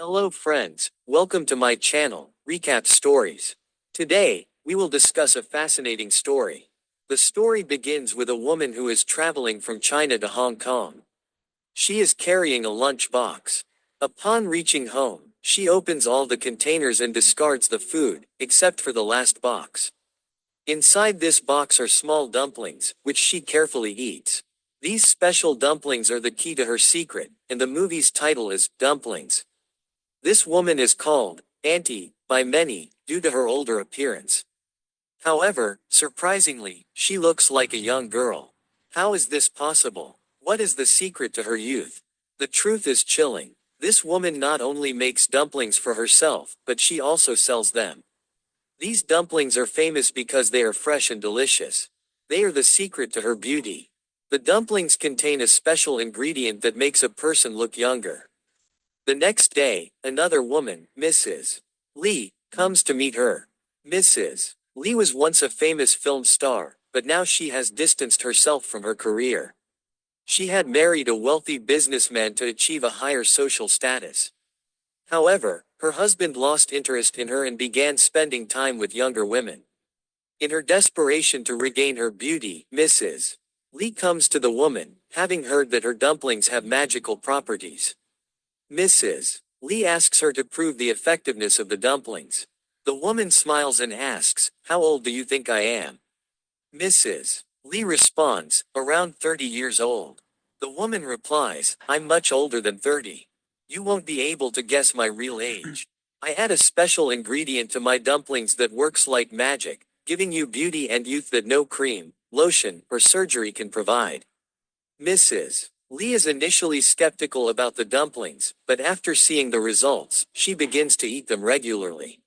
Hello friends, welcome to my channel, Recap Stories. Today, we will discuss a fascinating story. The story begins with a woman who is traveling from China to Hong Kong. She is carrying a lunch box. Upon reaching home, she opens all the containers and discards the food, except for the last box. Inside this box are small dumplings, which she carefully eats. These special dumplings are the key to her secret, and the movie's title is Dumplings. This woman is called Auntie by many due to her older appearance. However, surprisingly, she looks like a young girl. How is this possible? What is the secret to her youth? The truth is chilling. This woman not only makes dumplings for herself, but she also sells them. These dumplings are famous because they are fresh and delicious. They are the secret to her beauty. The dumplings contain a special ingredient that makes a person look younger. The next day, another woman, Mrs. Lee, comes to meet her. Mrs. Lee was once a famous film star, but now she has distanced herself from her career. She had married a wealthy businessman to achieve a higher social status. However, her husband lost interest in her and began spending time with younger women. In her desperation to regain her beauty, Mrs. Lee comes to the woman, having heard that her dumplings have magical properties. Mrs. Lee asks her to prove the effectiveness of the dumplings. The woman smiles and asks, "How old do you think I am?" Mrs. Lee responds, "Around 30 years old." The woman replies, "I'm much older than 30. You won't be able to guess my real age. I add a special ingredient to my dumplings that works like magic, giving you beauty and youth that no cream, lotion, or surgery can provide." Mrs. Lee is initially skeptical about the dumplings, but after seeing the results, she begins to eat them regularly.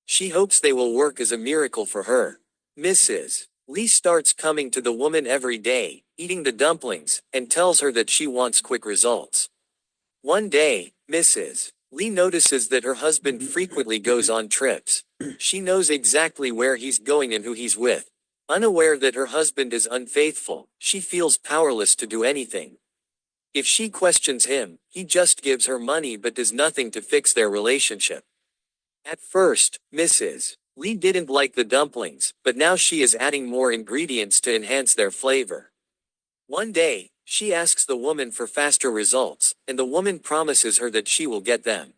She hopes they will work as a miracle for her. Mrs. Lee starts coming to the woman every day, eating the dumplings, and tells her that she wants quick results. One day, Mrs. Lee notices that her husband frequently goes on trips. She knows exactly where he's going and who he's with. Unaware that her husband is unfaithful, she feels powerless to do anything. If she questions him, he just gives her money but does nothing to fix their relationship. At first, Mrs. Lee didn't like the dumplings, but now she is adding more ingredients to enhance their flavor. One day, she asks the woman for faster results, and the woman promises her that she will get them.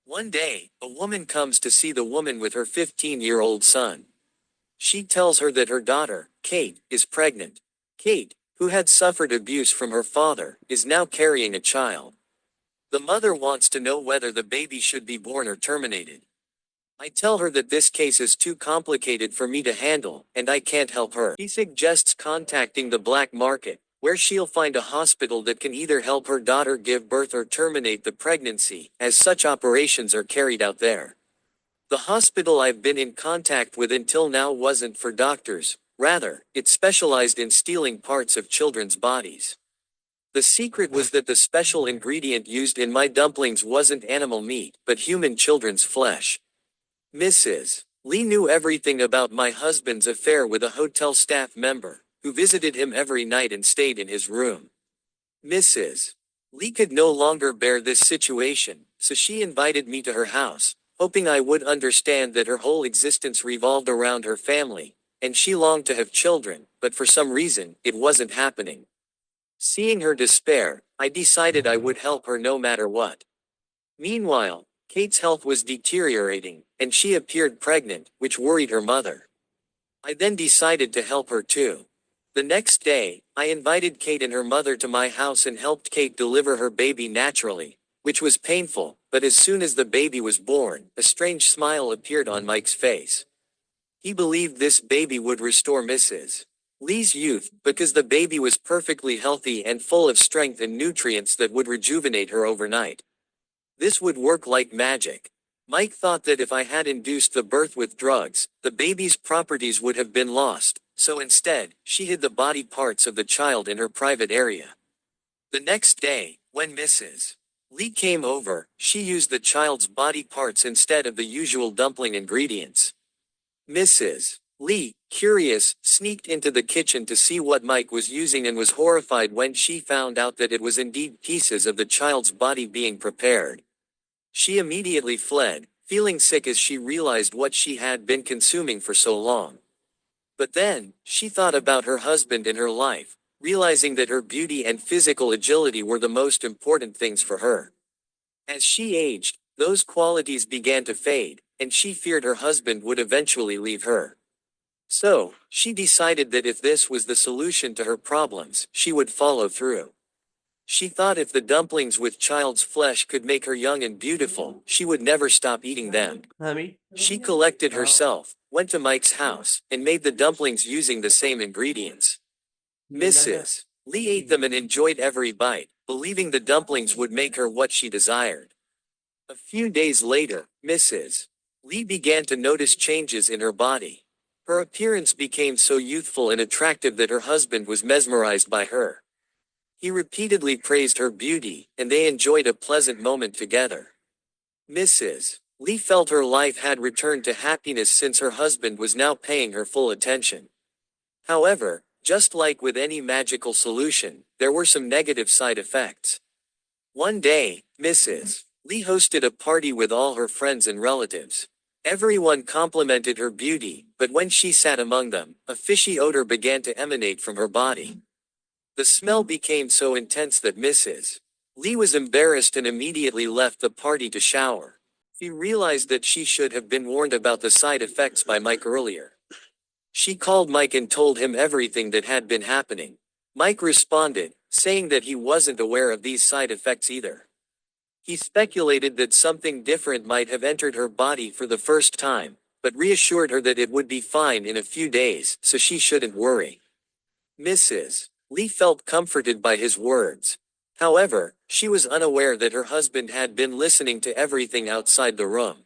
One day, a woman comes to see the woman with her 15-year-old son. She tells her that her daughter, Kate, is pregnant. Kate, who had suffered abuse from her father, is now carrying a child. The mother wants to know whether the baby should be born or terminated. I tell her that this case is too complicated for me to handle, and I can't help her. He suggests contacting the black market, where she'll find a hospital that can either help her daughter give birth or terminate the pregnancy, as such operations are carried out there. The hospital I've been in contact with until now wasn't for doctors. Rather, it specialized in stealing parts of children's bodies. The secret was that the special ingredient used in my dumplings wasn't animal meat, but human children's flesh. Mrs. Lee knew everything about my husband's affair with a hotel staff member, who visited him every night and stayed in his room. Mrs. Lee could no longer bear this situation, so she invited me to her house, hoping I would understand that her whole existence revolved around her family, and she longed to have children, but for some reason, it wasn't happening. Seeing her despair, I decided I would help her no matter what. Meanwhile, Kate's health was deteriorating, and she appeared pregnant, which worried her mother. I then decided to help her too. The next day, I invited Kate and her mother to my house and helped Kate deliver her baby naturally, which was painful, but as soon as the baby was born, a strange smile appeared on Mike's face. He believed this baby would restore Mrs. Lee's youth, because the baby was perfectly healthy and full of strength and nutrients that would rejuvenate her overnight. This would work like magic. Mike thought that if I had induced the birth with drugs, the baby's properties would have been lost, so instead, she hid the body parts of the child in her private area. The next day, when Mrs. Lee came over, she used the child's body parts instead of the usual dumpling ingredients. Mrs. Lee, curious, sneaked into the kitchen to see what Mike was using and was horrified when she found out that it was indeed pieces of the child's body being prepared. She immediately fled, feeling sick as she realized what she had been consuming for so long. But then, she thought about her husband and her life, realizing that her beauty and physical agility were the most important things for her. As she aged, those qualities began to fade, and she feared her husband would eventually leave her. So, she decided that if this was the solution to her problems, she would follow through. She thought if the dumplings with child's flesh could make her young and beautiful, she would never stop eating them. She collected herself, went to Mike's house, and made the dumplings using the same ingredients. Mrs. Lee ate them and enjoyed every bite, believing the dumplings would make her what she desired. A few days later, Mrs. Lee began to notice changes in her body. Her appearance became so youthful and attractive that her husband was mesmerized by her. He repeatedly praised her beauty, and they enjoyed a pleasant moment together. Mrs. Lee felt her life had returned to happiness since her husband was now paying her full attention. However, just like with any magical solution, there were some negative side effects. One day, Mrs. Lee hosted a party with all her friends and relatives. Everyone complimented her beauty, but when she sat among them, a fishy odor began to emanate from her body. The smell became so intense that Mrs. Lee was embarrassed and immediately left the party to shower. She realized that she should have been warned about the side effects by Mike earlier. She called Mike and told him everything that had been happening. Mike responded, saying that he wasn't aware of these side effects either. He speculated that something different might have entered her body for the first time, but reassured her that it would be fine in a few days, so she shouldn't worry. Mrs. Lee felt comforted by his words. However, she was unaware that her husband had been listening to everything outside the room.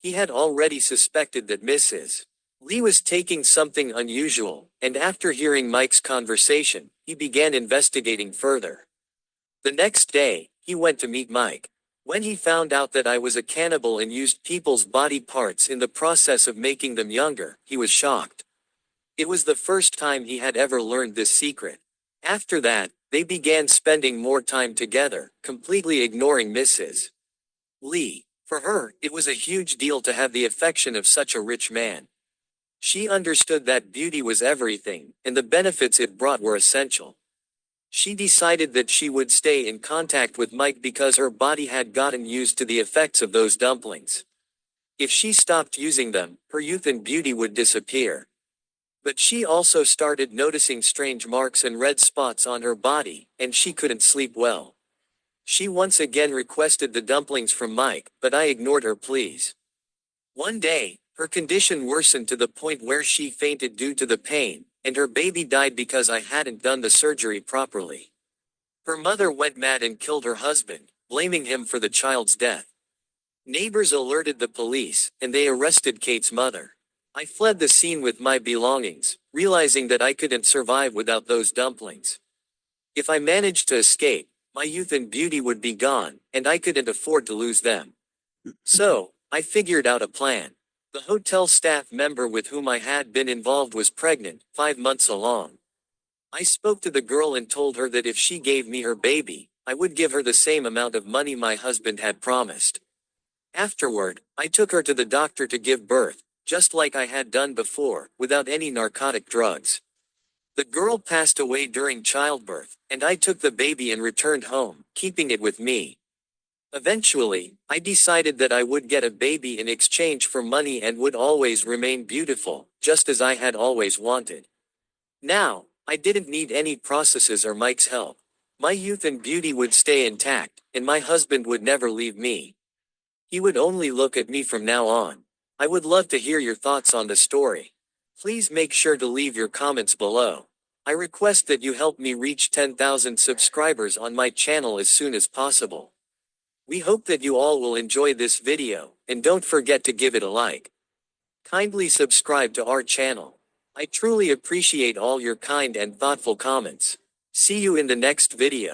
He had already suspected that Mrs. Lee was taking something unusual, and after hearing Mike's conversation, he began investigating further. The next day, he went to meet Mike. When he found out that I was a cannibal and used people's body parts in the process of making them younger, he was shocked. It was the first time he had ever learned this secret. After that, they began spending more time together, completely ignoring Mrs. Lee. For her, it was a huge deal to have the affection of such a rich man. She understood that beauty was everything, and the benefits it brought were essential. She decided that she would stay in contact with Mike because her body had gotten used to the effects of those dumplings. If she stopped using them, her youth and beauty would disappear. But she also started noticing strange marks and red spots on her body, and she couldn't sleep well. She once again requested the dumplings from Mike, but I ignored her pleas. One day, her condition worsened to the point where she fainted due to the pain, and her baby died because I hadn't done the surgery properly. Her mother went mad and killed her husband, blaming him for the child's death. Neighbors alerted the police, and they arrested Kate's mother. I fled the scene with my belongings, realizing that I couldn't survive without those dumplings. If I managed to escape, my youth and beauty would be gone, and I couldn't afford to lose them. So, I figured out a plan. The hotel staff member with whom I had been involved was pregnant, 5 months along. I spoke to the girl and told her that if she gave me her baby, I would give her the same amount of money my husband had promised. Afterward, I took her to the doctor to give birth, just like I had done before, without any narcotic drugs. The girl passed away during childbirth, and I took the baby and returned home, keeping it with me. Eventually, I decided that I would get a baby in exchange for money and would always remain beautiful, just as I had always wanted. Now, I didn't need any processes or Mike's help. My youth and beauty would stay intact, and my husband would never leave me. He would only look at me from now on. I would love to hear your thoughts on the story. Please make sure to leave your comments below. I request that you help me reach 10,000 subscribers on my channel as soon as possible. We hope that you all will enjoy this video, and don't forget to give it a like. Kindly subscribe to our channel. I truly appreciate all your kind and thoughtful comments. See you in the next video.